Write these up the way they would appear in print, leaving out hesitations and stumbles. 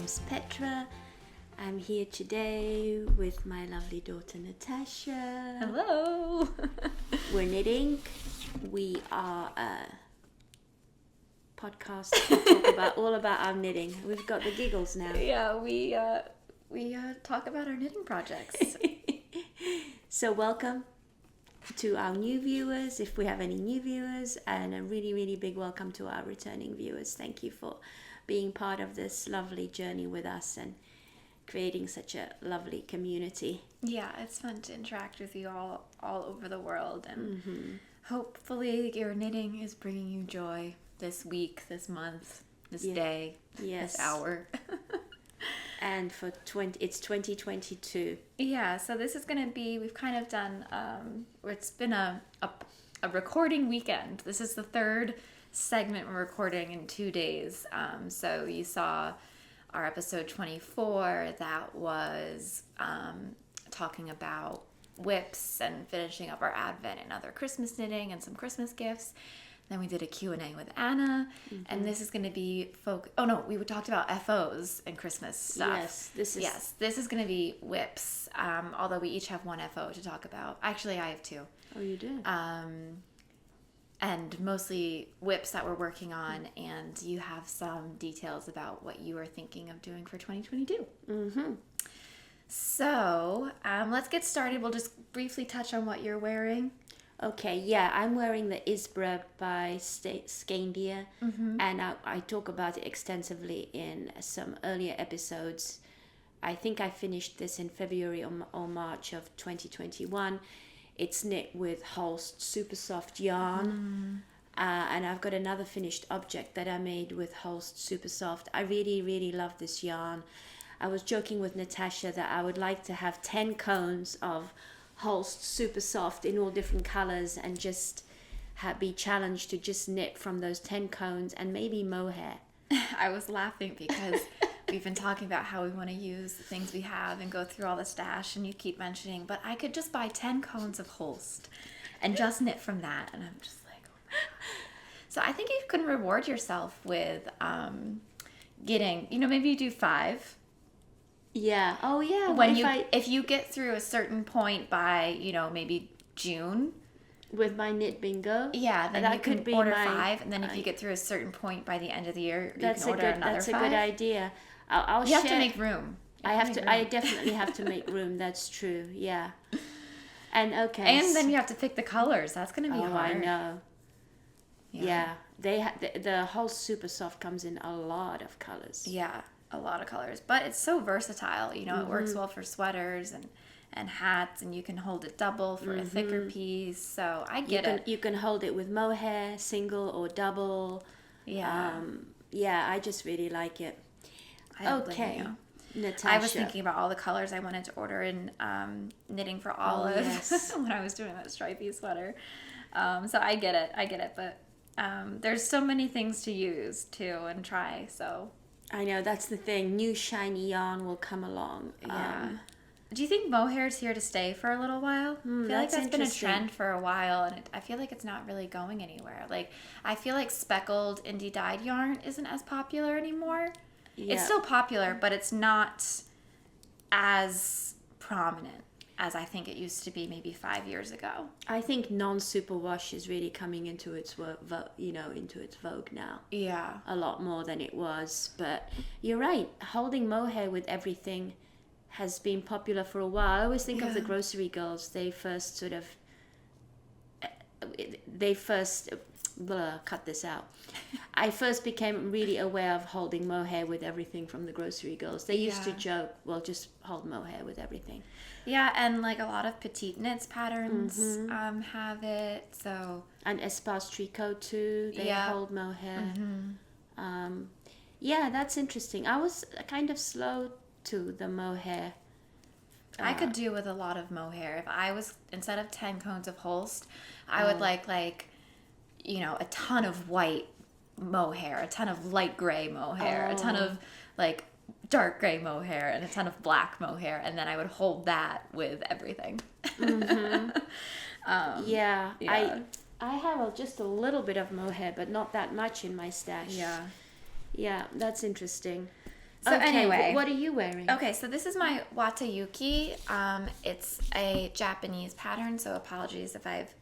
host Petra. I'm here today with my lovely daughter Natasha. Hello. We're knitting. We are a podcast that talk about all about our knitting. We've got the giggles now. Yeah, we talk about our knitting projects. So welcome to our new viewers, if we have any new viewers, and a really, really big welcome to our returning viewers. Thank you for being part of this lovely journey with us and creating such a lovely community. Yeah, it's fun to interact with you all over the world, and hopefully your knitting is bringing you joy this week, this month, this day, this hour. And for it's 2022. Yeah, so this is going to be, we've kind of done, it's been a recording weekend. This is the third segment we're recording in 2 days. So you saw our episode 24, that was talking about WIPs and finishing up our Advent and other Christmas knitting and some Christmas gifts. Then we did a Q&A with Anna, and this is going to be we talked about FOs and Christmas stuff. This is going to be WIPs, although we each have one FO to talk about. Actually, I have two. Oh, you do? And mostly WIPs that we're working on, and you have some details about what you are thinking of doing for 2022. Mm-hmm. So, let's get started. We'll just briefly touch on what you're wearing. Okay, yeah, I'm wearing the Isbre by Skeindeer, and I talk about it extensively in some earlier episodes. I think I finished this in February or March of 2021. It's knit with Holst supersoft yarn, and I've got another finished object that I made with Holst supersoft. I really, really love this yarn. I was joking with Natasha that I would like to have 10 cones of Holst supersoft in all different colors and just be challenged to just knit from those 10 cones and maybe mohair. I was laughing because we've been talking about how we want to use the things we have and go through all the stash, and you keep mentioning, but I could just buy 10 cones of Holst and just knit from that. And I'm just like, oh my God. So I think you can reward yourself with getting, maybe you do 5. Yeah. Oh, yeah. If you get through a certain point by, maybe June. With my knit bingo. Yeah, then you can order 5. And then if you get through a certain point by the end of the year, you can order another 5. That's a good idea. I'll You have to make room. I definitely have to make room. That's true. Yeah. And okay. And then you have to pick the colors. That's going to be hard. I know. Yeah. The whole super soft comes in a lot of colors. Yeah. A lot of colors, but it's so versatile. It works well for sweaters and hats, and you can hold it double for a thicker piece. So I get it. You can hold it with mohair, single or double. Yeah. I just really like it. Okay. Natasha. I was thinking about all the colors I wanted to order in knitting for olive when I was doing that stripy sweater. So I get it, but there's so many things to use too and try, so. I know, that's the thing. New shiny yarn will come along. Yeah. Do you think mohair's here to stay for a little while? I feel like that's been a trend for a while, and I feel like it's not really going anywhere. Like, I feel like speckled indie dyed yarn isn't as popular anymore. Yeah. It's still popular, but it's not as prominent as I think it used to be maybe 5 years ago. I think non-superwash is really coming into its vogue now. Yeah. A lot more than it was. But you're right. Holding mohair with everything has been popular for a while. I always think of the grocery girls. Cut this out. I first became really aware of holding mohair with everything from the grocery girls. They used to joke, well, just hold mohair with everything. Yeah, and like a lot of petite knits patterns have it. So and espace tricot too. They hold mohair. That's interesting. I was kind of slow to the mohair. I could do with a lot of mohair. If I was, instead of 10 cones of Holst, I would like a ton of white mohair, a ton of light gray mohair, a ton of like dark gray mohair, and a ton of black mohair, and then I would hold that with everything. I have just a little bit of mohair, but not that much in my stash. Yeah. Yeah, that's interesting. So anyway, what are you wearing? Okay, so this is my Watayuki. It's a Japanese pattern, so apologies if I've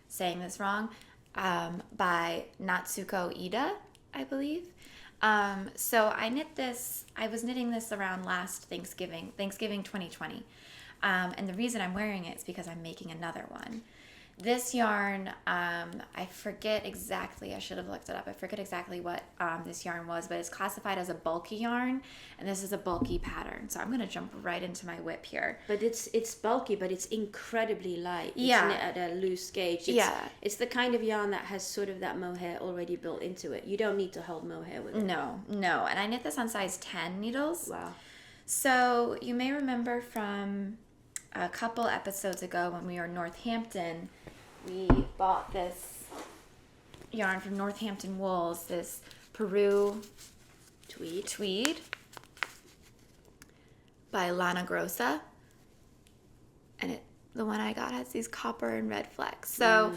saying this wrong. By Natsuko Iida, I believe. So I knit this. I was knitting this around last Thanksgiving 2020. And the reason I'm wearing it is because I'm making another one. This yarn, I forget exactly, I should have looked it up. I forget exactly what this yarn was, but it's classified as a bulky yarn, and this is a bulky pattern. So I'm going to jump right into my WIP here. But it's bulky, but it's incredibly light. Yeah. It's knit at a loose gauge. It's the kind of yarn that has sort of that mohair already built into it. You don't need to hold mohair with it. No. And I knit this on size 10 needles. Wow. So you may remember from a couple episodes ago when we were in Northampton, we bought this yarn from Northampton Wools, this Peru tweed by Lana Grossa. And the one I got has these copper and red flecks. So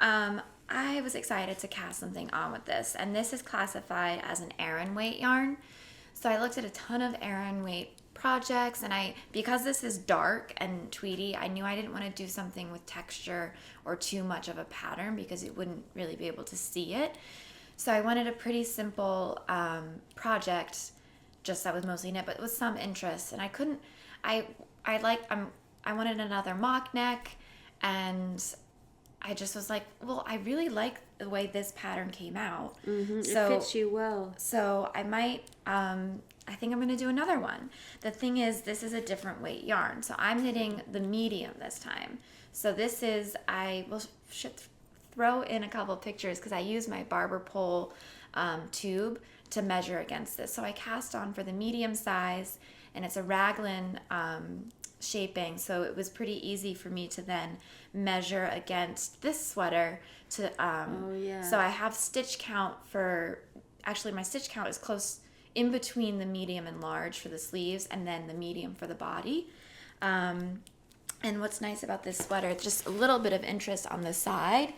I was excited to cast something on with this. And this is classified as an Aran weight yarn. So I looked at a ton of Aran weight projects, and because this is dark and tweedy, I knew I didn't want to do something with texture or too much of a pattern because it wouldn't really be able to see it. So I wanted a pretty simple project, just that was mostly knit, but with some interest. And I couldn't. I wanted another mock neck, and I just was like, well, I really like the way this pattern came out. Mm-hmm. So it fits you well. So I might. I think I'm going to do another one. The thing is, this is a different weight yarn. So I'm knitting the medium this time. So this is, I will throw in a couple pictures because I use my barber pole tube to measure against this. So I cast on for the medium size, and it's a raglan shaping. So it was pretty easy for me to then measure against this sweater to, so I have stitch count actually my stitch count is close in between the medium and large for the sleeves, and then the medium for the body. And what's nice about this sweater, just a little bit of interest on the side,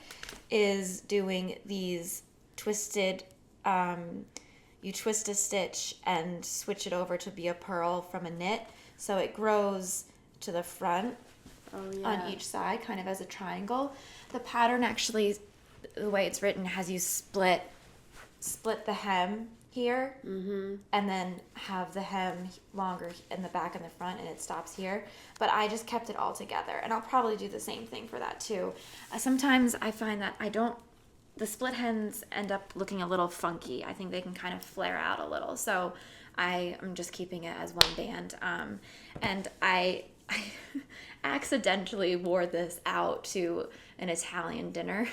is doing these twisted, you twist a stitch and switch it over to be a purl from a knit. So it grows to the front on each side, kind of as a triangle. The pattern actually, the way it's written, has you split the hem here, and then have the hem longer in the back and the front, and it stops here. But I just kept it all together, and I'll probably do the same thing for that too. Sometimes I find that the split hems end up looking a little funky. I think they can kind of flare out a little, so I'm just keeping it as one band. And I accidentally wore this out to an Italian dinner.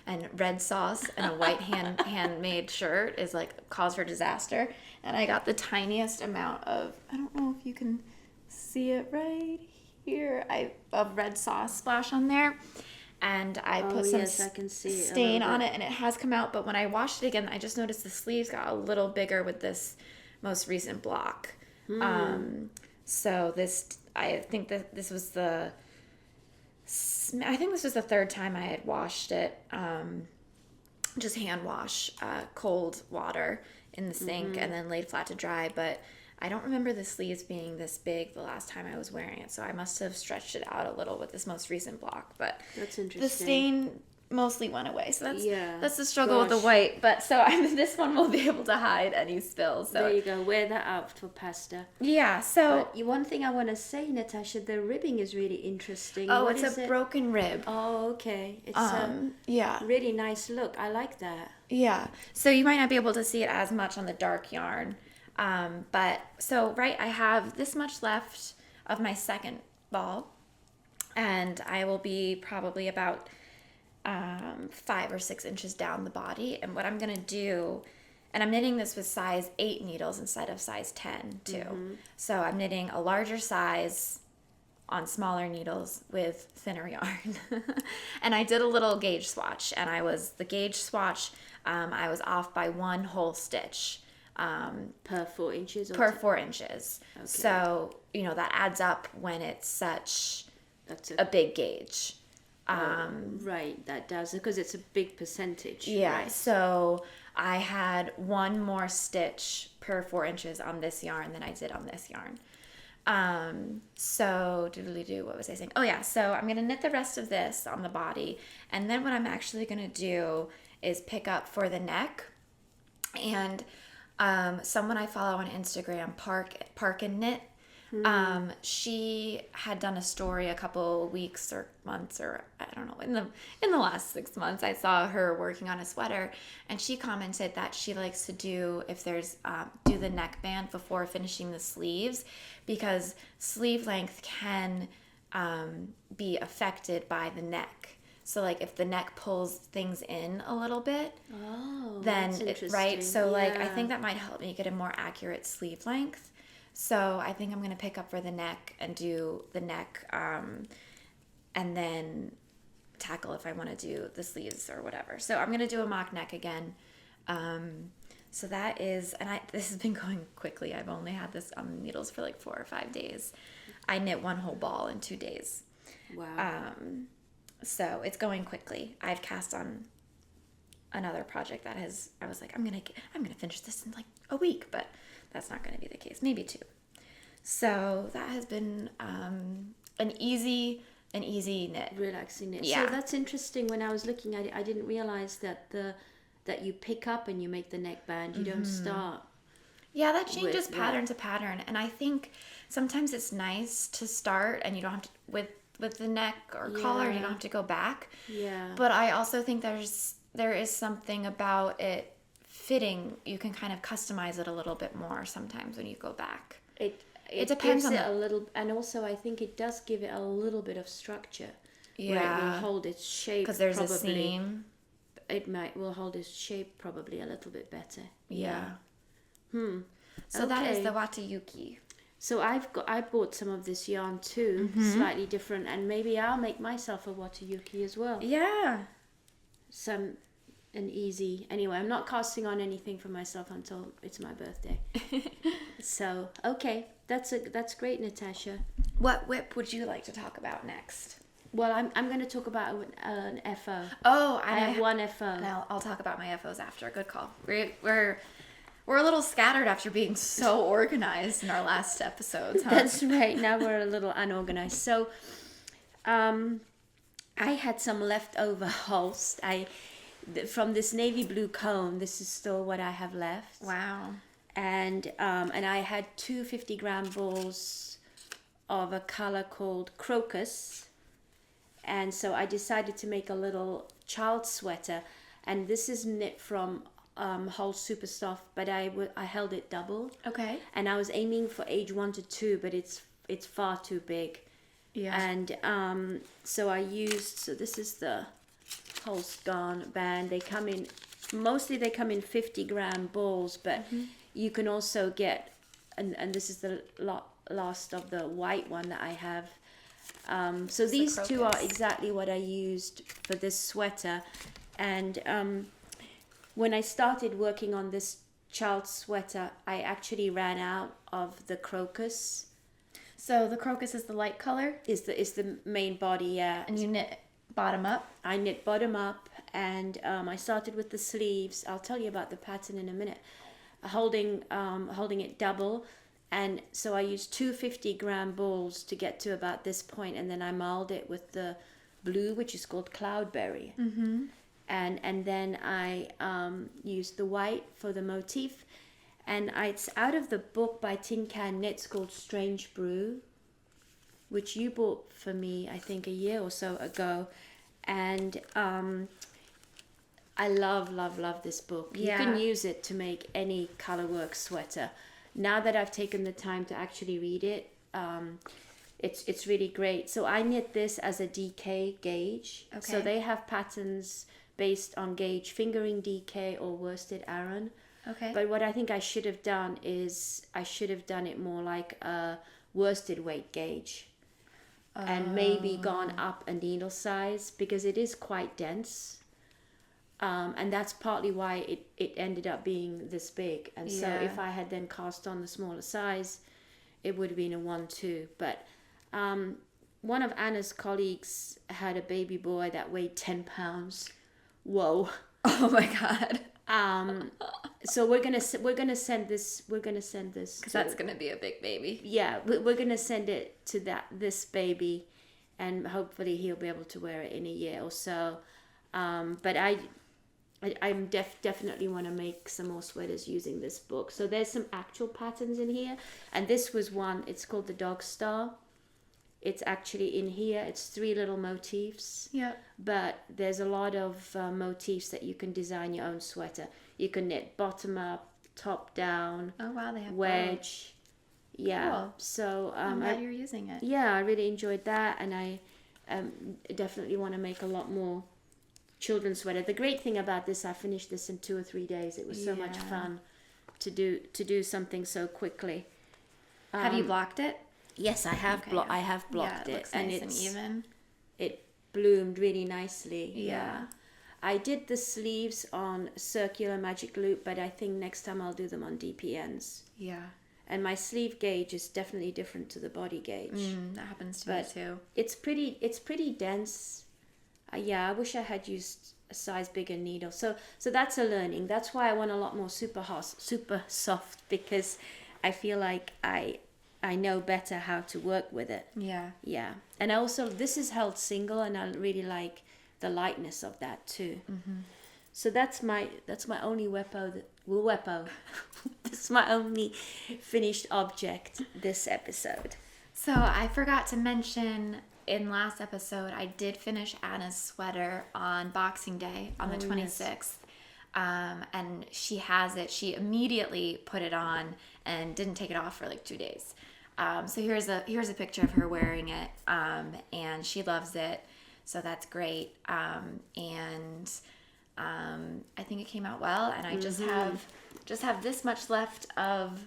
And red sauce and a white handmade shirt is like cause for disaster. And I got the tiniest amount of, I don't know if you can see it right here, of red sauce splash on there. And I put some I can see stain on it, and it has come out. But when I washed it again, I just noticed the sleeves got a little bigger with this most recent block. So I think that this was the third time I had washed it, just hand wash, cold water in the sink, and then laid flat to dry. But I don't remember the sleeves being this big the last time I was wearing it, so I must have stretched it out a little with this most recent block. But that's interesting. The stain mostly went away, so that's the struggle with the white. But so this one will be able to hide any spills. So there you go. Wear that out for pasta. Yeah. So one thing I want to say, Natasha, the ribbing is really interesting. Oh, it's a broken rib. Oh, okay. It's a really nice look. I like that. Yeah. So you might not be able to see it as much on the dark yarn, but so I have this much left of my second ball, and I will be probably about 5 or 6 inches down the body. And what I'm going to do, and I'm knitting this with size 8 needles instead of size 10 too. So I'm knitting a larger size on smaller needles with thinner yarn. And I did a little gauge swatch, and I was off by 1 whole stitch. Per 4 inches? Per 4 inches. Okay. So, that adds up when it's such a big gauge. Right, that does, because it's a big percentage. Yeah, right. So I had one more stitch per 4 inches on this yarn than I did on this yarn. So what was I saying? Oh yeah, so I'm gonna knit the rest of this on the body, and then what I'm actually gonna do is pick up for the neck. And someone I follow on Instagram, Park and Knit, she had done a story a couple weeks or months, or I don't know, in the last 6 months. I saw her working on a sweater, and she commented that she likes to do do the neckband before finishing the sleeves, because sleeve length can be affected by the neck. So like if the neck pulls things in a little bit, then right. So like I think that might help me get a more accurate sleeve length. So I think I'm going to pick up for the neck and do the neck, and then tackle if I want to do the sleeves or whatever. So I'm going to do a mock neck again. So that is, and this has been going quickly. I've only had this on the needles for like 4 or 5 days. I knit one whole ball in 2 days. Wow. So it's going quickly. I've cast on another project I was like, I'm gonna finish this in like a week, but that's not gonna be the case. Maybe 2. So that has been an easy knit, Relaxing knit. Yeah. So that's interesting. When I was looking at it, I didn't realize that that you pick up and you make the neckband. You don't start. Yeah, that changes pattern to pattern, and I think sometimes it's nice to start and you don't have to with the neck or collar, you don't have to go back. Yeah. But I also think there is something about it fitting. You can kind of customize it a little bit more sometimes when you go back. It depends gives on it a little, and also I think it does give it a little bit of structure. Yeah. Where it will hold its shape. Because there's probably. a seam. It will hold its shape probably a little bit better. Yeah. So Okay. that is the Watayuki. So I bought some of this yarn too, slightly different, and maybe I'll make myself a Watayuki as well. Yeah. An easy. Anyway, I'm not casting on anything for myself until it's my birthday. So okay, that's great, Natasha. What WIP would you like to talk about next? Well, I'm going to talk about an FO. Oh, I have one FO. Now I'll talk about my FOs after. Good call. We're a little scattered after being so organized in our last episodes, huh? That's right. Now we're a little unorganized. So, I had some leftover Holst. From this navy blue cone. This is still what I have left. Wow. And I had 2 50-gram balls of a color called crocus. And so I decided to make a little child sweater. And this is knit from Holst supersoft, but I held it double. Okay. And I was aiming for age 1 to 2, but it's far too big. Yeah. And so this is the Holst garn band. They come in 50-gram balls, but you can also get, and this is the last of the white one that I have. So these 2 are exactly what I used for this sweater. And when I started working on this child sweater, I actually ran out of the crocus. So the crocus is the light color? Is the main body, yeah. And you knit bottom up? I knit bottom up, and I started with the sleeves. I'll tell you about the pattern in a minute. Holding it double. And so I used 2 50-gram balls to get to about this point, and then I mulled it with the blue, which is called cloudberry. And then I used the white for the motif. And it's out of the book by Tincan Knits called Strange Brew, which you bought for me, I think, a year or so ago. And I love this book. Yeah. You can use it to make any colorwork sweater. Now that I've taken the time to actually read it, it's really great. So I knit this as a DK gauge. Okay. So they have patterns based on gauge fingering DK or worsted Aran. Okay. But what I think I should have done is I should have done it more like a worsted weight gauge. And maybe gone up a needle size, because it is quite dense. And that's partly why it ended up being this big. And so if I had then cast on the smaller size, it would have been a 1-2. But one of Anna's colleagues had a baby boy that weighed 10 pounds. Whoa. Oh my God. So we're gonna send this Because that's gonna be a big baby. Yeah, we're gonna send it to this baby, and hopefully he'll be able to wear it in a year or so. But I'm definitely want to make some more sweaters using this book. So there's some actual patterns in here, and this was one. It's called the Dog Star. It's actually in here. It's 3 little motifs. Yeah. But there's a lot of motifs that you can design your own sweater. You can knit bottom up, top down. Oh wow, they have wedge. Both. Yeah. Cool. So I'm glad you're using it. Yeah, I really enjoyed that, and I definitely want to make a lot more children's sweater. The great thing about this, I finished this in 2 or 3 days. It was so much fun to do something so quickly. Have you blocked it? Yes, I have. Okay, I have blocked it. Looks and nice and even. It bloomed really nicely. Yeah. I did the sleeves on circular magic loop, but I think next time I'll do them on DPNs. Yeah. And my sleeve gauge is definitely different to the body gauge. That happens to me too. It's pretty dense. I wish I had used a size bigger needle. So that's a learning. That's why I want a lot more super soft, because I feel like I know better how to work with it. Yeah. Yeah. And also, this is held single, and I really like the lightness of that too. Mm-hmm. So that's my only WIP-o. This is my only finished object this episode. So I forgot to mention in last episode, I did finish Anna's sweater on Boxing Day on the 26th. Yes. And she has it. She immediately put it on and didn't take it off for like 2 days. So here's a picture of her wearing it, and she loves it. So that's great. And I think it came out well. And I just have this much left of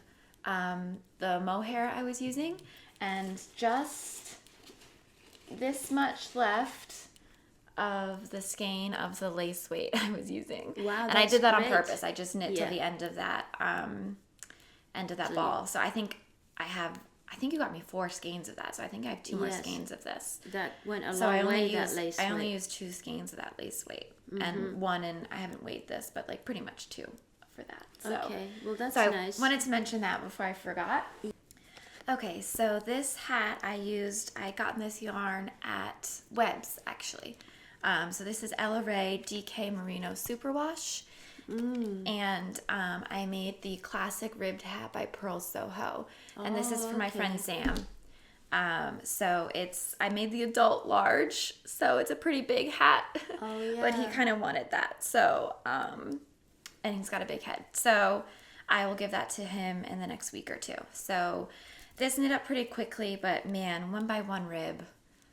the mohair I was using, and just this much left of the skein of the lace weight I was using. Wow, and I did that great. on purpose. I just knit till the end of that ball. So I think you got me 4 skeins of that. So I think I have 2 more skeins of this. That went a long way. That lace weight. I only used 2 skeins of that lace weight, and one, and I haven't weighed this, but like pretty much 2 for that. So, okay, well that's I nice. wanted to mention that before I forgot. Okay, so this hat I got this yarn at Webs, actually. So this is Elle DK Merino Superwash. And I made the classic ribbed hat by Purl Soho. And this is for my friend Sam. So I made the adult large, so it's a pretty big hat. Oh, yeah. But he kind of wanted that. So, and he's got a big head. So I will give that to him in the next week or 2. So this knit up pretty quickly, but man, 1 by 1 rib,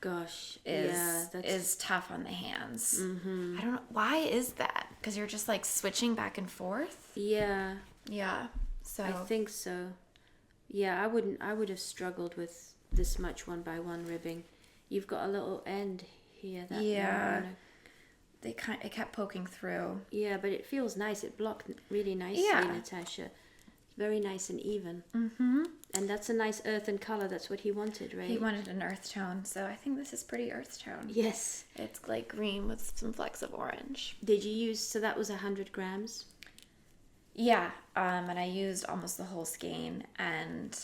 gosh, is tough on the hands. I don't know, why is that? Because you're just like switching back and forth. Yeah. So I think so. Yeah, I would have struggled with this much 1 by 1 ribbing. You've got a little end here that it kept poking through. Yeah, but it feels nice. It blocked really nicely, Natasha. Very nice and even. And that's a nice earthen color. That's what he wanted, right? He wanted an earth tone, so I think this is pretty earth tone. Yes. It's like green with some flecks of orange. Did you use, so that was 100 grams? Yeah, and I used almost the whole skein, and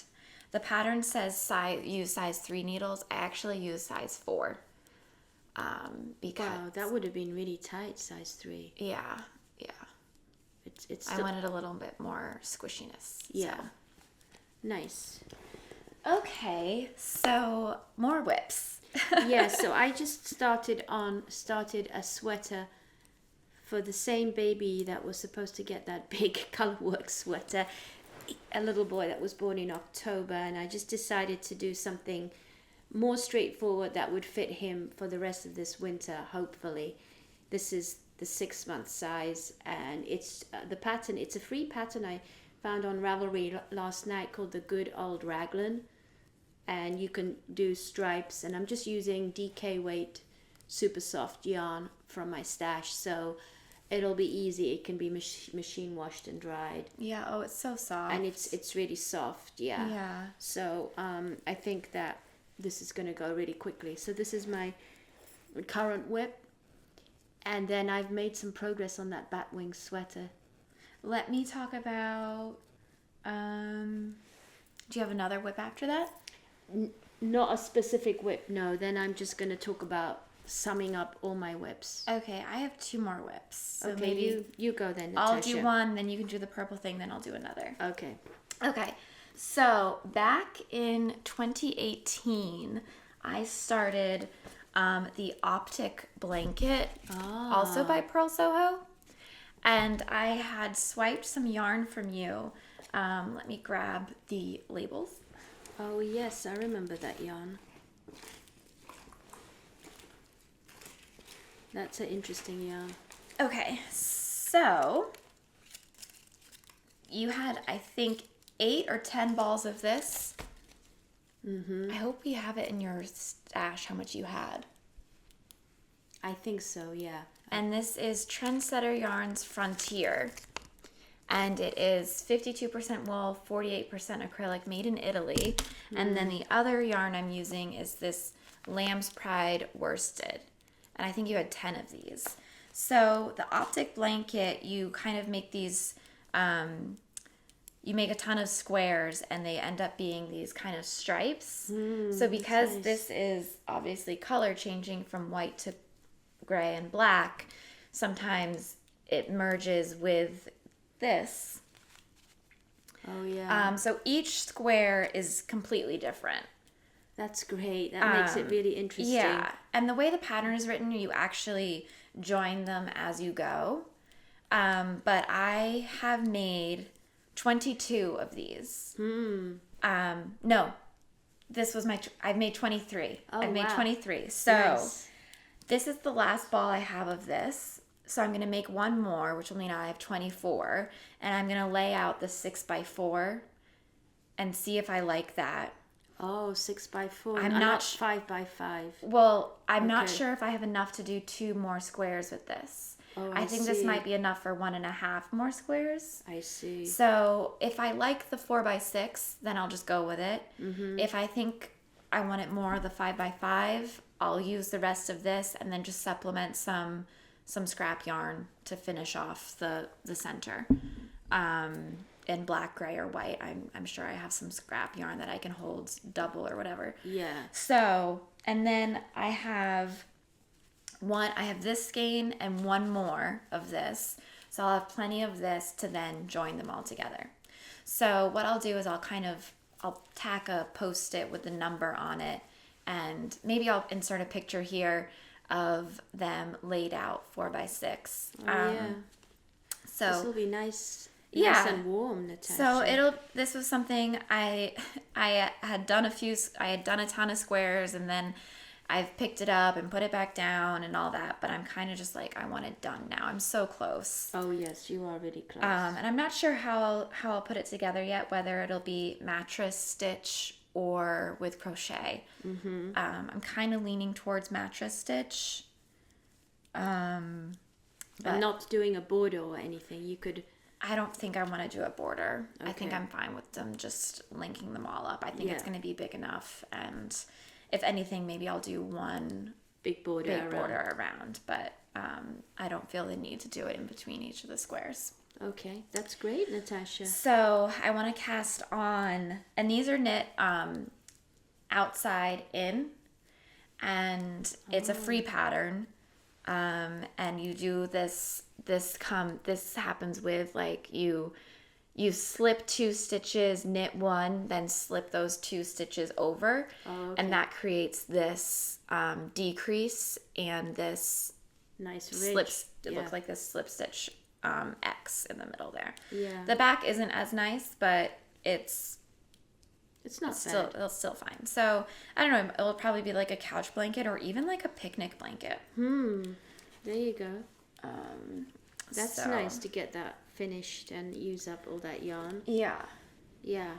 the pattern says use size 3 needles. I actually used size 4. Because wow, that would have been really tight, size 3. Yeah. It's I wanted a little bit more squishiness. Yeah. So. Nice. Okay, so more whips. Yeah, so I just started a sweater for the same baby that was supposed to get that big colorwork sweater, a little boy that was born in October, and I just decided to do something more straightforward that would fit him for the rest of this winter, hopefully. This is the 6-month size, and it's the pattern. It's a free pattern I found on Ravelry last night called the Good Old Raglan, and you can do stripes, and I'm just using DK weight super soft yarn from my stash, so it'll be easy. It can be machine washed and dried. Yeah. Oh, it's so soft. And it's really soft. Yeah. Yeah. So I think that this is going to go really quickly. So this is my current WIP. And then I've made some progress on that Batwing sweater. let me talk about, do you have another WIP after that? Not a specific WIP, no. Then I'm just going to talk about summing up all my WIPs. Okay, I have 2 more WIPs. So okay, maybe you go then, Natasha. I'll do one, then you can do the purple thing, then I'll do another. Okay. Okay, so back in 2018, I started the Optic blanket, also by Purl Soho. And I had swiped some yarn from you. Let me grab the labels. Oh, yes, I remember that yarn. That's an interesting yarn. Okay, so you had, I think, 8 or 10 balls of this. Mm-hmm. I hope we have it in your stash how much you had. I think so, yeah. And this is Trendsetter Yarns Frontier. And it is 52% wool, 48% acrylic, made in Italy. And then the other yarn I'm using is this Lamb's Pride worsted. And I think you had 10 of these. So the Optic blanket, you kind of make these, you make a ton of squares and they end up being these kind of stripes. So because this is obviously color changing from white to gray and black, sometimes it merges with this. Oh, yeah. So each square is completely different. That's great. That makes it really interesting. Yeah. And the way the pattern is written, you actually join them as you go. But I have made 22 of these. No, this was I've made 23. Oh, I've made wow. 23. So Nice. this is the last ball I have of this. So I'm going to make one more, which will mean I have 24. And I'm going to lay out the 6x4 and see if I like that. Oh, 6x4. I'm not 5x5. Well, I'm not Okay. sure if I have enough to do 2 more squares with this. Oh, I think this see. might be enough for 1.5 more squares. I see. So if I like the 4x6, then I'll just go with it. If I think I want it more the 5x5, I'll use the rest of this and then just supplement some scrap yarn to finish off the center. In black, gray, or white. I'm sure I have some scrap yarn that I can hold double or whatever. Yeah. So, and then I have this skein and one more of this. So I'll have plenty of this to then join them all together. So what I'll do is I'll tack a post-it with the number on it, and maybe I'll insert a picture here of them laid out 4x6. Oh, yeah. So this will be nice. Yeah. Nice and warm, Natasha. So this was something I had done I had done a ton of squares, and then I've picked it up and put it back down and all that, but I'm kind of just like, I want it done now. I'm so close. Oh, yes, you are really close. And I'm not sure how I'll put it together yet, whether it'll be mattress stitch or with crochet. I'm kind of leaning towards mattress stitch. And not doing a border or anything. You could... I don't think I want to do a border. Okay. I think I'm fine with them just linking them all up. I think it's Yeah. going to be big enough. And if anything, maybe I'll do one Big border around. But I don't feel the need to do it in between each of the squares. Okay, that's great, Natasha. So I want to cast on, and these are knit outside in, and it's a free pattern. And you do this happens with like you slip 2 stitches, knit 1, then slip those 2 stitches over. Oh, okay. And that creates this decrease and this Nice slip. ridge. It looks like this slip stitch X in the middle there. Yeah. The back isn't as nice, but it's not bad. it's still fine. So I don't know. It'll probably be like a couch blanket or even like a picnic blanket. There you go. That's So- nice to get that finished and use up all that yarn. Yeah. Yeah.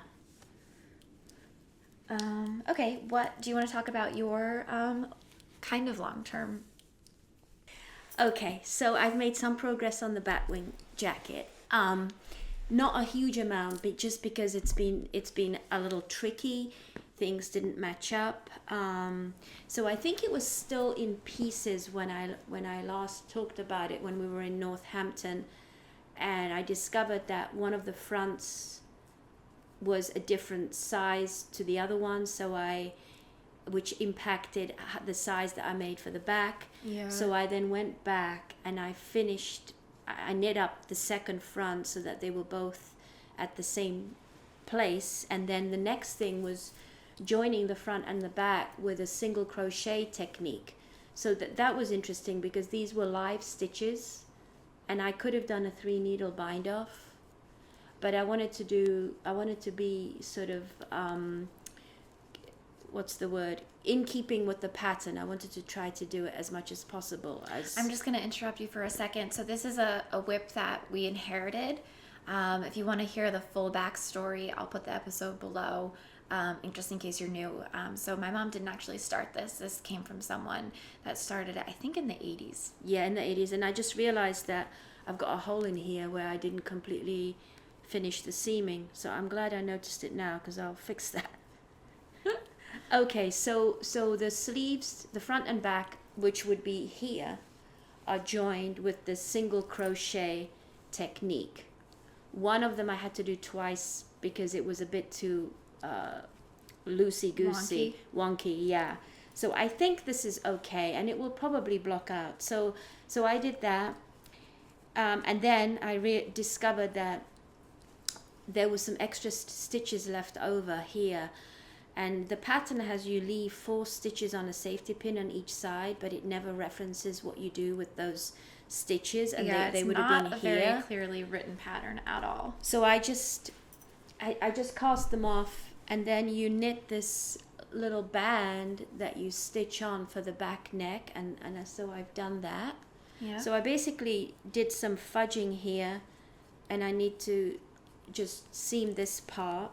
Okay. What do you want to talk about your kind of long term? Okay, so I've made some progress on the Batwing jacket. Not a huge amount, but just because it's been a little tricky. Things didn't match up. So I think it was still in pieces when I last talked about it when we were in Northampton. and I discovered that one of the fronts was a different size to the other one, which impacted the size that I made for the back. Yeah. So I then went back and I knit up the second front so that they were both at the same place, and then the next thing was joining the front and the back with a single crochet technique. So that was interesting because these were live stitches, and I could have done a 3 needle bind off, but I wanted to be sort of what's the word, in keeping with the pattern. I wanted to try to do it as much as possible. I'm just going to interrupt you for a second. So this is a WIP that we inherited. If you want to hear the full backstory, I'll put the episode below, just in case you're new. So my mom didn't actually start this. This came from someone that started it, I think, in the 80s. Yeah, in the 80s. And I just realized that I've got a hole in here where I didn't completely finish the seaming. So I'm glad I noticed it now, because I'll fix that. Okay, so the sleeves, the front and back, which would be here, are joined with the single crochet technique. One of them I had to do twice because it was a bit too loosey-goosey, wonky, yeah. So I think this is okay, and it will probably block out. So I did that, and then I discovered that there was some extra stitches left over here. And the pattern has you leave 4 stitches on a safety pin on each side, but it never references what you do with those stitches, and they would have been here. It's not a very clearly written pattern at all. So I just cast them off, and then you knit this little band that you stitch on for the back neck, and so I've done that. Yeah. So I basically did some fudging here, and I need to just seam this part.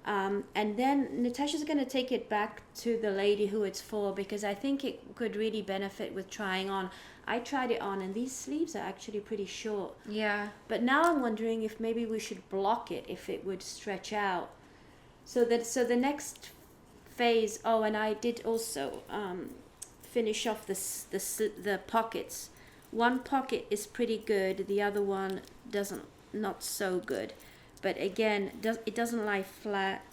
And then Natasha's going to take it back to the lady who it's for, because I think it could really benefit with trying on. I tried it on, and these sleeves are actually pretty short. Yeah. But now I'm wondering if maybe we should block it, if it would stretch out. So the next phase. Oh, and I did also finish off the pockets. One pocket is pretty good. The other one not so good. But again, it doesn't lie flat.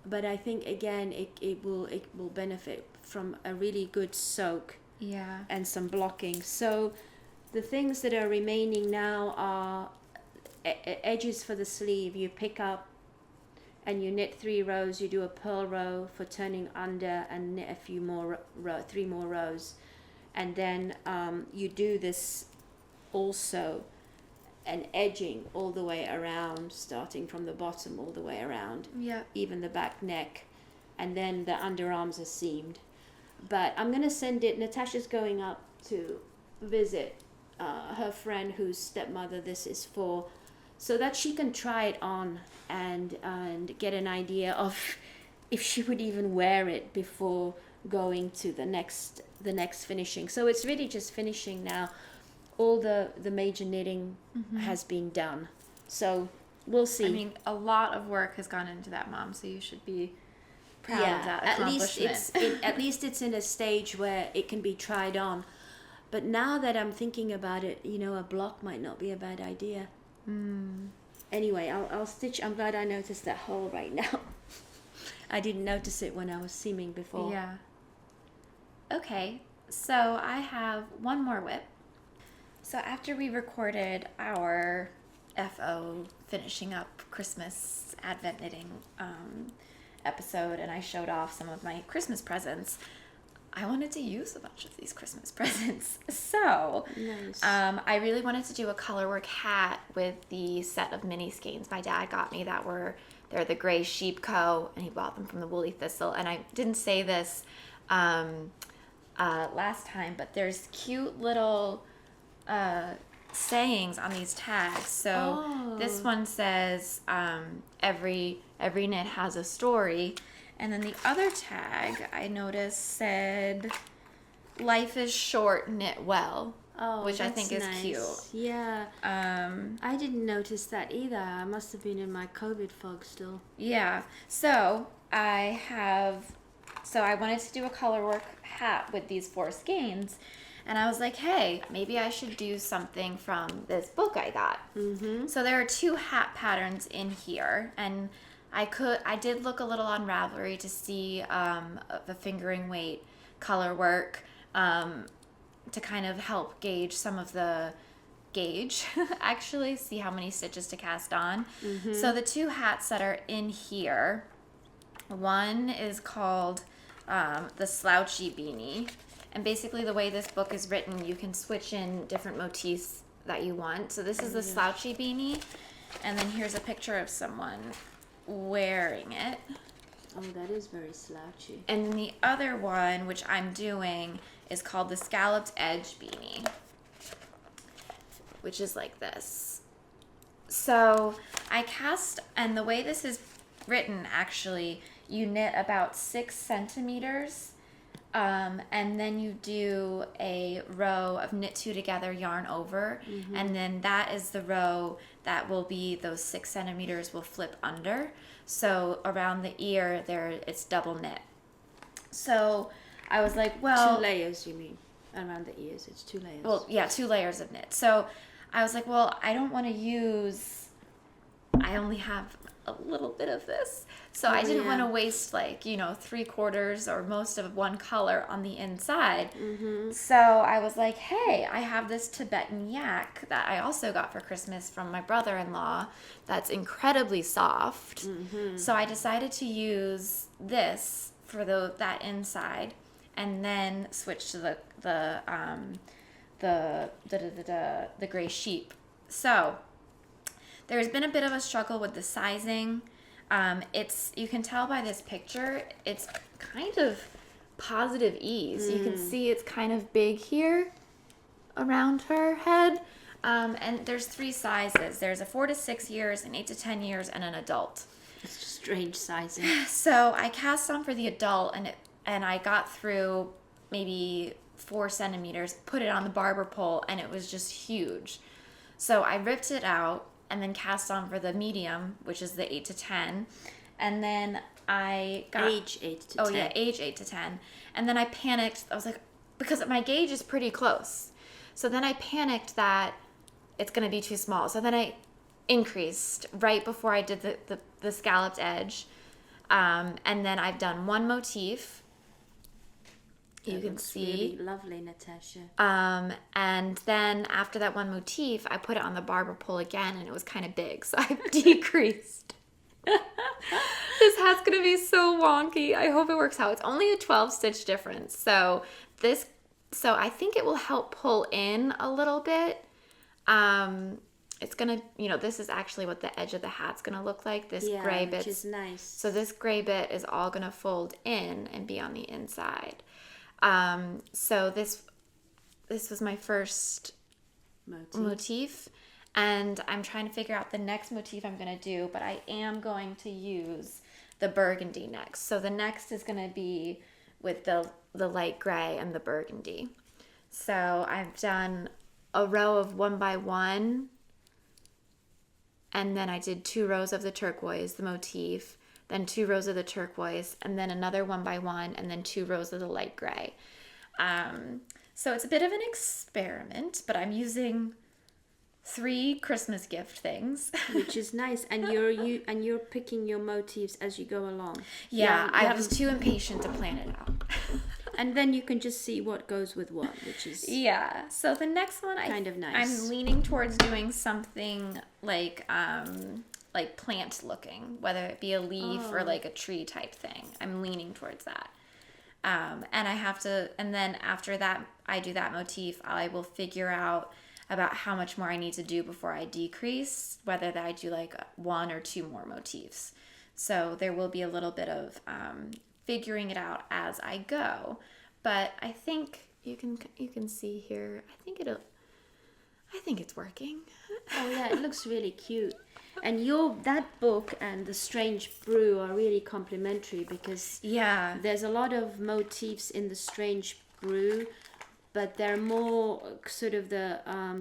But I think again it will benefit from a really good soak. Yeah. And some blocking. So the things that are remaining now are edges for the sleeve. You pick up and you knit 3 rows. You do a purl row for turning under and knit a few more 3 more rows, and then you do this also. And edging all the way around, starting from the bottom all the way around. Yeah. Even the back neck. And then the underarms are seamed. But I'm going to send it. Natasha's going up to visit her friend whose stepmother this is for, so that she can try it on and get an idea of if she would even wear it before going to the next finishing. So it's really just finishing now. All the major knitting has been done. So we'll see. I mean, a lot of work has gone into that, Mom, so you should be proud of that accomplishment. At least it's in a stage where it can be tried on. But now that I'm thinking about it, a block might not be a bad idea. Anyway, I'll stitch. I'm glad I noticed that hole right now. I didn't notice it when I was seaming before. Yeah. Okay, so I have one more WIP. So after we recorded our FO finishing up Christmas Advent knitting episode, and I showed off some of my Christmas presents, I wanted to use a bunch of these Christmas presents. So nice. I really wanted to do a colorwork hat with the set of mini skeins my dad got me they're the gray sheep co, and he bought them from the Woolly Thistle. And I didn't say this last time, but there's cute little sayings on these tags. So this one says every knit has a story, and then the other tag I noticed said life is short, knit well. Which I think is nice. cute. Yeah. I didn't notice that either. I must have been in my COVID fog still. Yeah. So I wanted to do a colorwork hat with these 4 skeins. And I was like, hey, maybe I should do something from this book I got. So there are 2 hat patterns in here, and I did look a little on Ravelry to see the fingering weight color work to kind of help gauge some of the actually see how many stitches to cast on. So the 2 hats that are in here, one is called the slouchy beanie, and basically the way this book is written, you can switch in different motifs that you want. So this is the slouchy beanie, and then here's a picture of someone wearing it. Oh, that is very slouchy. And then the other one, which I'm doing, is called the scalloped edge beanie, which is like this. So I cast, and the way this is written, actually, you knit about 6 centimeters, and then you do a row of knit 2 together, yarn over, and then that is the row that will be, those 6 centimeters will flip under. So around the ear there, it's double knit. So I was like, well, 2 layers, you mean? Around the ears, it's 2 layers. Well, yeah, 2 layers of knit. So I was like, well, I don't want to use, I only have a little bit of this. So I didn't want to waste 3/4 or most of one color on the inside. So I was like, hey, I have this Tibetan yak that I also got for Christmas from my brother-in-law that's incredibly soft. So I decided to use this for that inside, and then switch to the gray sheep. So there's been a bit of a struggle with the sizing. You can tell by this picture, it's kind of positive ease. You can see it's kind of big here around her head. And there's 3 sizes. There's a 4 to 6 years, an 8 to 10 years, and an adult. It's just strange sizing. So I cast on for the adult, and I got through maybe 4 centimeters, put it on the barber pole, and it was just huge. So I ripped it out and then cast on for the medium, which is the 8 to 10. And then I got... Age 8 to 10. Oh, yeah, age 8 to 10. And then I panicked. I was like, because my gauge is pretty close. So then I panicked that it's going to be too small. So then I increased right before I did the scalloped edge. And then I've done 1 motif. You can see. Really lovely, Natasha. And then after that 1 motif, I put it on the barber pole again, and it was kind of big, so I've decreased. This hat's gonna be so wonky. I hope it works out. It's only a 12 stitch difference, so I think it will help pull in a little bit. It's gonna, this is actually what the edge of the hat's gonna look like. This gray bit, which is nice. So this gray bit is all gonna fold in and be on the inside. So this was my first motif, and I'm trying to figure out the next motif I'm going to do, but I am going to use the burgundy next. So the next is going to be with the light gray and the burgundy. So I've done a row of 1 by 1, and then I did 2 rows of the turquoise, the motif, then 2 rows of the turquoise, and then another 1 by 1, and then 2 rows of the light gray. So it's a bit of an experiment, but I'm using 3 Christmas gift things, which is nice. And you're picking your motifs as you go along. Yeah, I was too impatient to plan it out. And then you can just see what goes with what, which is So the next one, kind of nice. I'm leaning towards doing something like plant looking, whether it be a leaf or like a tree type thing. I'm leaning towards that. And then after that, I do that motif, I will figure out about how much more I need to do before I decrease, whether that I do like 1 or 2 more motifs. So there will be a little bit of figuring it out as I go. But I think you can see here, I think it's working. Oh yeah, it looks really cute. And that book and The Strange Brew are really complementary, because there's a lot of motifs in The Strange Brew, but they're more sort of the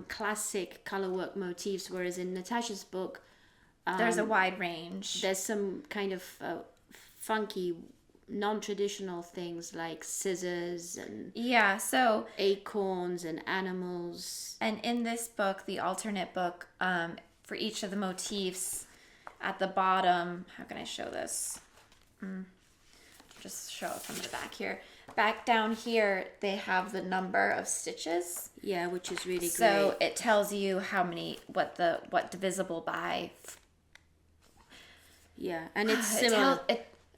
classic colorwork motifs, whereas in Natasha's book, there's a wide range. There's some kind of funky non-traditional things like scissors and Yeah, so acorns and animals. and in this book, the alternate book, for each of the motifs at the bottom, how can I show this? Just show it from the back here. Back down here, they have the number of stitches. Yeah, which is really So great. it tells you how many, what divisible by. Yeah, and it's similar.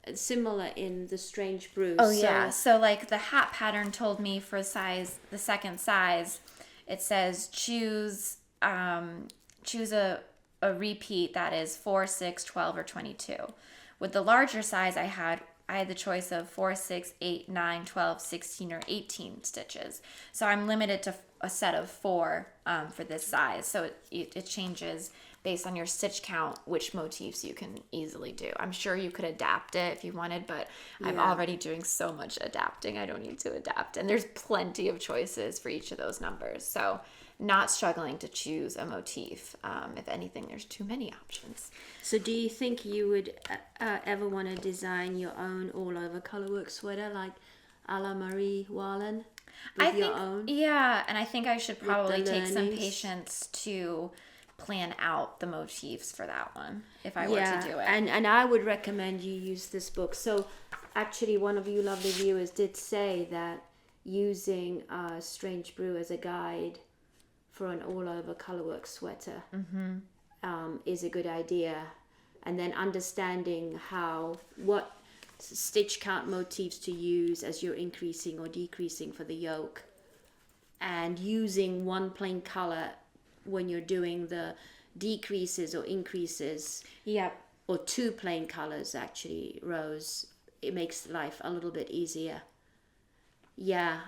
It's similar in the Strange Brew. Oh, yeah. So, like, the hat pattern told me for size, the second size, it says choose a repeat that is 4, 6, 12, or 22. With the larger size I had the choice of 4, 6, 8, 9, 12, 16, or 18 stitches. So I'm limited to a set of 4 for this size. So it changes based on your stitch count which motifs you can easily do. I'm sure you could adapt it if you wanted, but I'm already doing so much adapting. I don't need to adapt. And there's plenty of choices for each of those numbers. So not struggling to choose a motif. If anything, there's too many options. So do you think you would ever want to design your own all-over colorwork sweater like a la Marie Wallen with your own? Yeah, and I think I should probably take some learnings? patience to plan out the motifs for that one if I were to do it. And I would recommend you use this book. So actually one of you lovely viewers did say that using Strange Brew as a guide for an all-over colorwork sweater is a good idea. And then understanding what stitch count motifs to use as you're increasing or decreasing for the yoke, and using one plain color when you're doing the decreases or increases. Yep. Or 2 plain colors, actually, rows. It makes life a little bit easier. Yeah,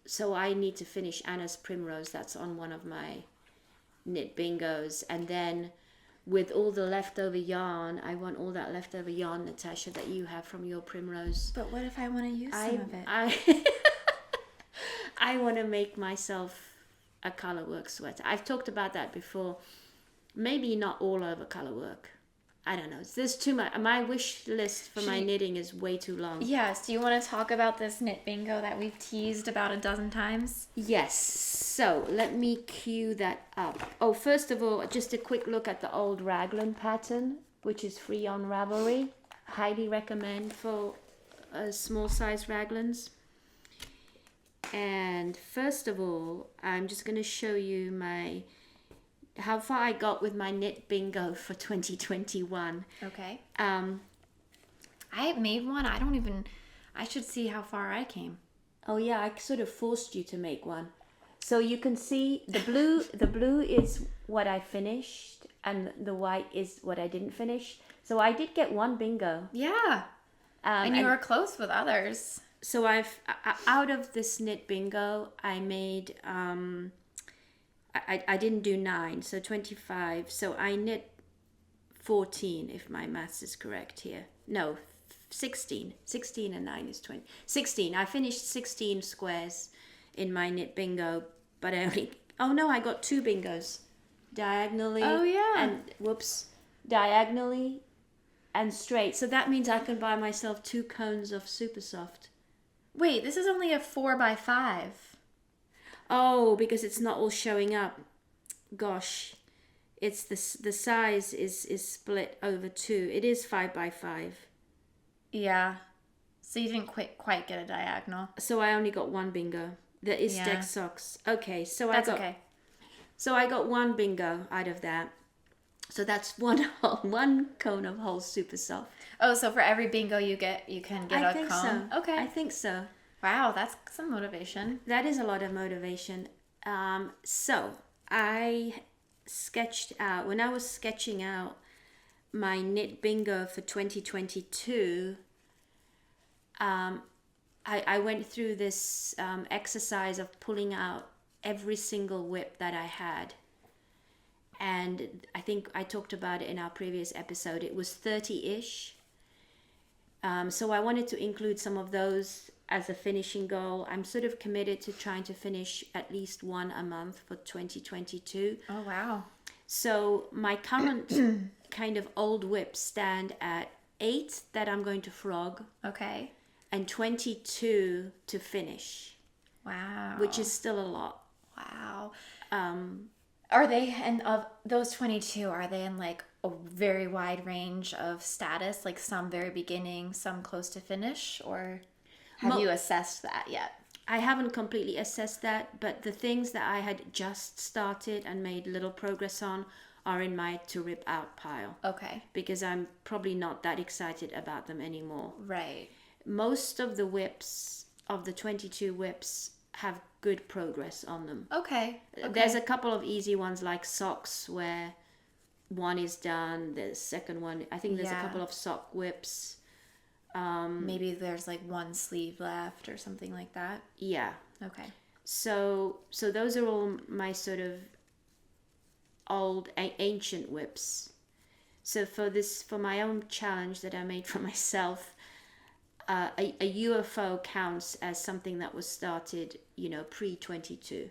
so I need to finish Anna's Primrose. That's on one of my knit bingos. And then with all the leftover yarn, I want all that leftover yarn, Natasha, that you have from your Primrose. But what if I want to use some of it? I want to make myself a colorwork sweater. I've talked about that before. Maybe not all over colorwork. I don't know. There's too much. My wish list for my knitting is way too long. Yes. Do you want to talk about this knit bingo that we've teased about a dozen times? Yes. So let me cue that up. Oh, first of all, just a quick look at the old raglan pattern, which is free on Ravelry. Highly recommend for small size raglans. And first of all, I'm just going to show you how far I got with my knit bingo for 2021. Okay. I made one. I should see how far I came. Oh yeah, I sort of forced you to make one. So you can see the blue is what I finished and the white is what I didn't finish. So I did get one bingo. Yeah. And you were close with others. So I've out of this knit bingo, I made I didn't do 9, so 25. So I knit 14, if my maths is correct here. No, 16. 16 and 9 is 20. 16. I finished 16 squares in my knit bingo, but I got 2 bingos. Diagonally. Oh, yeah. Diagonally and straight. So that means I can buy myself 2 cones of supersoft. Wait, this is only a 4x5. Oh, because it's not all showing up. Gosh, it's the size is split over 2. It is 5x5. Yeah. So you didn't quite get a diagonal. So I only got 1 bingo. The Istek socks. Okay, so That's okay. So I got 1 bingo out of that. So that's one cone of Holst super soft. Oh, so for every bingo you can get a cone? So. Okay. I think so. Wow, that's some motivation. That is a lot of motivation. So I sketched out, when I was sketching out my knit bingo for 2022, I went through this exercise of pulling out every single WIP that I had. And I think I talked about it in our previous episode. It was 30-ish. So I wanted to include some of those as a finishing goal. I'm sort of committed to trying to finish at least 1 a month for 2022. Oh, wow. So my current kind of old WIP stand at 8 that I'm going to frog. Okay. And 22 to finish. Wow. Which is still a lot. Wow. Are they, and of those 22, are they in like a very wide range of status? Like some very beginning, some close to finish? Or have you assessed that yet? I haven't completely assessed that, but the things that I had just started and made little progress on are in my to rip out pile. Okay. Because I'm probably not that excited about them anymore. Right. Most of the WIPs, of the 22 WIPs, have good progress on them. Okay. There's a couple of easy ones like socks where one is done, the second one, I think there's a couple of sock WIPs. Maybe there's like one sleeve left or something like that. Yeah. Okay. So those are all my sort of old ancient WIPs. So for my own challenge that I made for myself, a UFO counts as something that was started, pre-22.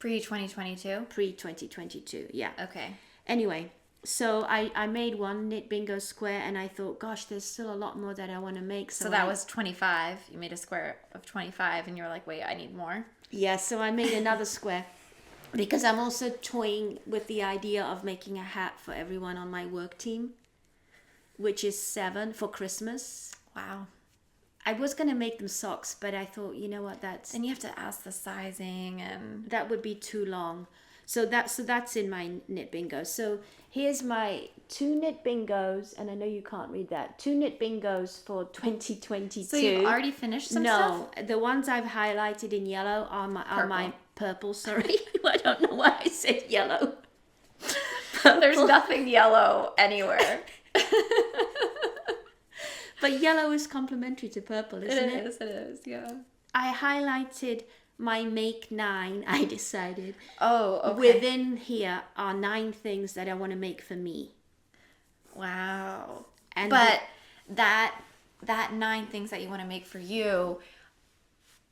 Pre-2022? Pre-2022, yeah. Okay. Anyway, so I made one knit bingo square and I thought, gosh, there's still a lot more that I want to make. So that was 25. You made a square of 25 and you're like, wait, I need more. Yeah, so I made another square because I'm also toying with the idea of making a hat for everyone on my work team, which is 7 for Christmas. Wow. I was going to make them socks, but I thought, you know what, And you have to ask the sizing and... that would be too long. So that's in my knit bingo. So here's my 2 knit bingos, and I know you can't read that. 2 knit bingos for 2022. So you've already finished some stuff? No, the ones I've highlighted in yellow are my purple, sorry. I don't know why I said yellow. There's nothing yellow anywhere. But yellow is complementary to purple, isn't it? It is, yeah. I highlighted my make 9, I decided. Oh, okay. Within here are 9 things that I want to make for me. Wow. And but that 9 things that you want to make for you,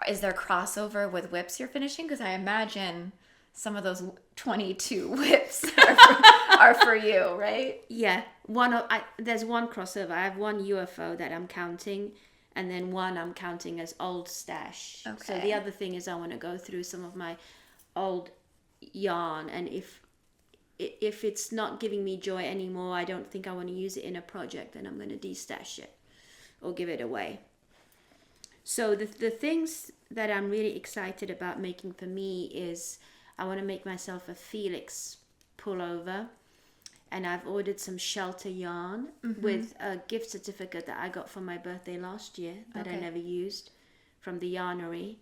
is there crossover with WIPs you're finishing? Because I imagine some of those 22 WIPs are for you, right? Yeah. There's one crossover. I have one UFO that I'm counting, and then one I'm counting as old stash. Okay. So the other thing is I want to go through some of my old yarn, and if it's not giving me joy anymore, I don't think I want to use it in a project, then I'm going to de-stash it or give it away. So the things that I'm really excited about making for me is I want to make myself a Felix pullover, and I've ordered some shelter yarn with a gift certificate that I got for my birthday last year that I never used from the yarnery.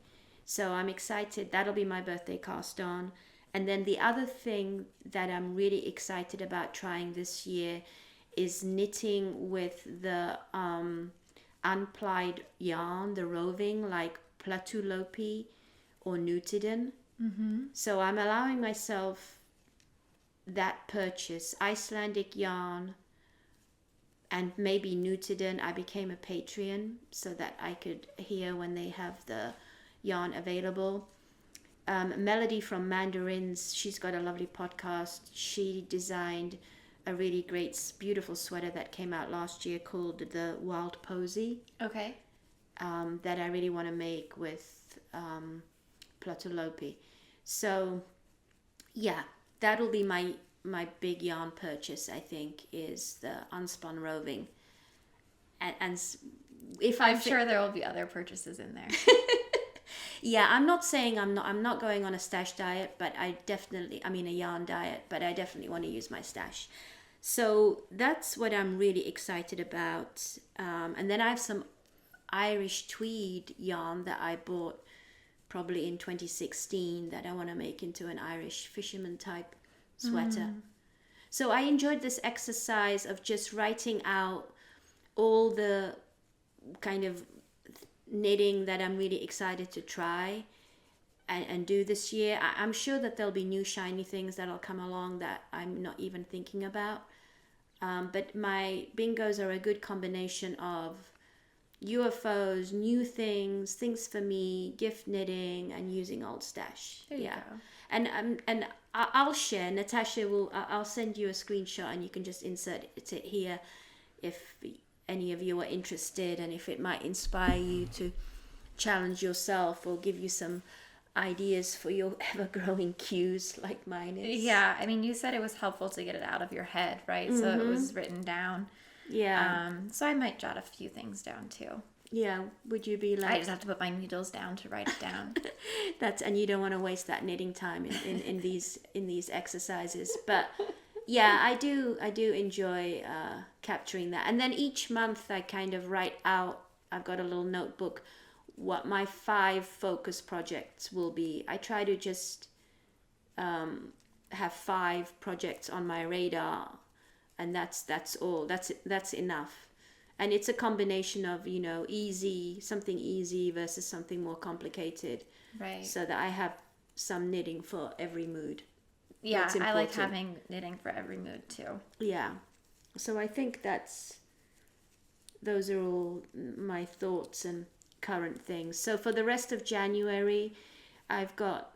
So I'm excited. That'll be my birthday cast on. And then the other thing that I'm really excited about trying this year is knitting with the unplied yarn, the roving, like Platulopi or Nutiden. So I'm allowing myself that purchase, Icelandic yarn and maybe Nutiden. I became a Patreon so that I could hear when they have the yarn available. Melody from Mandarins, she's got a lovely podcast. She designed a really great, beautiful sweater that came out last year called the Wild Posy. Okay. That I really want to make with Platulopi. So, yeah, that'll be my big yarn purchase, I think, is the unspun roving. And if I'm sure there will be other purchases in there. Yeah, I'm not saying I'm not going on a stash diet, but a yarn diet, but I definitely want to use my stash. So that's what I'm really excited about. And then I have some Irish tweed yarn that I bought probably in 2016 that I want to make into an Irish fisherman type sweater. So I enjoyed this exercise of just writing out all the kind of knitting that I'm really excited to try and do this year. I'm sure that there'll be new shiny things that'll come along that I'm not even thinking about. But my bingos are a good combination of UFOs, new things for me, gift knitting, and using old stash. There you go. And I'll share. Natasha I'll send you a screenshot and you can just insert it here. if any of you are interested, and if it might inspire you to challenge yourself or give you some ideas for your ever-growing cues like mine is. Yeah, I mean, you said it was helpful to get it out of your head, right? So it was written down. Yeah. So I might jot a few things down too. Yeah, would you be like... I just have to put my needles down to write it down. And you don't want to waste that knitting time in these exercises. But yeah, I do enjoy capturing that. And then each month I kind of write out, I've got a little notebook, what my 5 focus projects will be. I try to just have 5 projects on my radar, and that's all. That's enough. And it's a combination of, something easy versus something more complicated. Right. So that I have some knitting for every mood. Yeah, I like having knitting for every mood too. Yeah. So I think those are all my thoughts and current things. So for the rest of January, I've got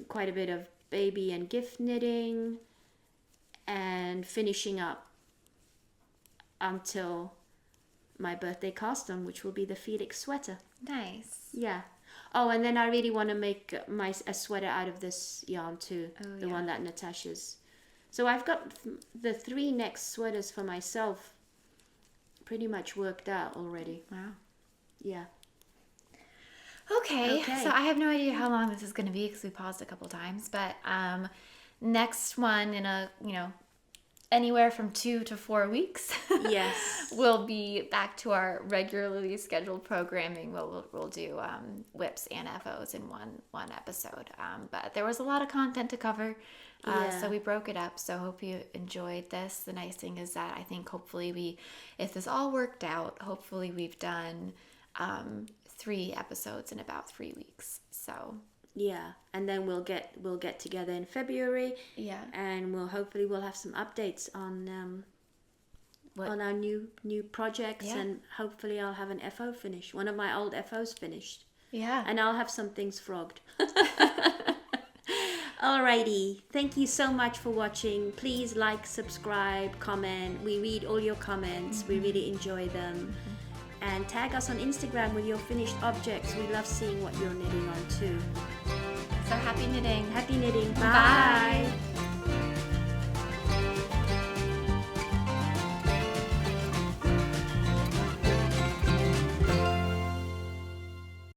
quite a bit of baby and gift knitting, and finishing up until my birthday cast on, which will be the Felix sweater. Nice. Yeah. Oh, and then I really want to make a sweater out of this yarn too. The one that Natasha's. So I've got the 3 next sweaters for myself pretty much worked out already. Wow. Yeah. Okay. So I have no idea how long this is going to be because we paused a couple times, but next one in anywhere from 2 to 4 weeks. Yes. We'll be back to our regularly scheduled programming. We'll do WIPs and FOs in one episode. But there was a lot of content to cover, so we broke it up. So hope you enjoyed this. The nice thing is that I think hopefully if this all worked out, hopefully we've done 3 episodes in about 3 weeks. So. Yeah, and then we'll get together in February. Yeah, and we'll have some updates on our new projects, and hopefully I'll have an FO finished. One of my old FOs finished. Yeah, and I'll have some things frogged. Alrighty, thank you so much for watching. Please like, subscribe, comment. We read all your comments. We really enjoy them. And tag us on Instagram with your finished objects. We love seeing what you're knitting on too. So happy knitting. Happy knitting. Bye.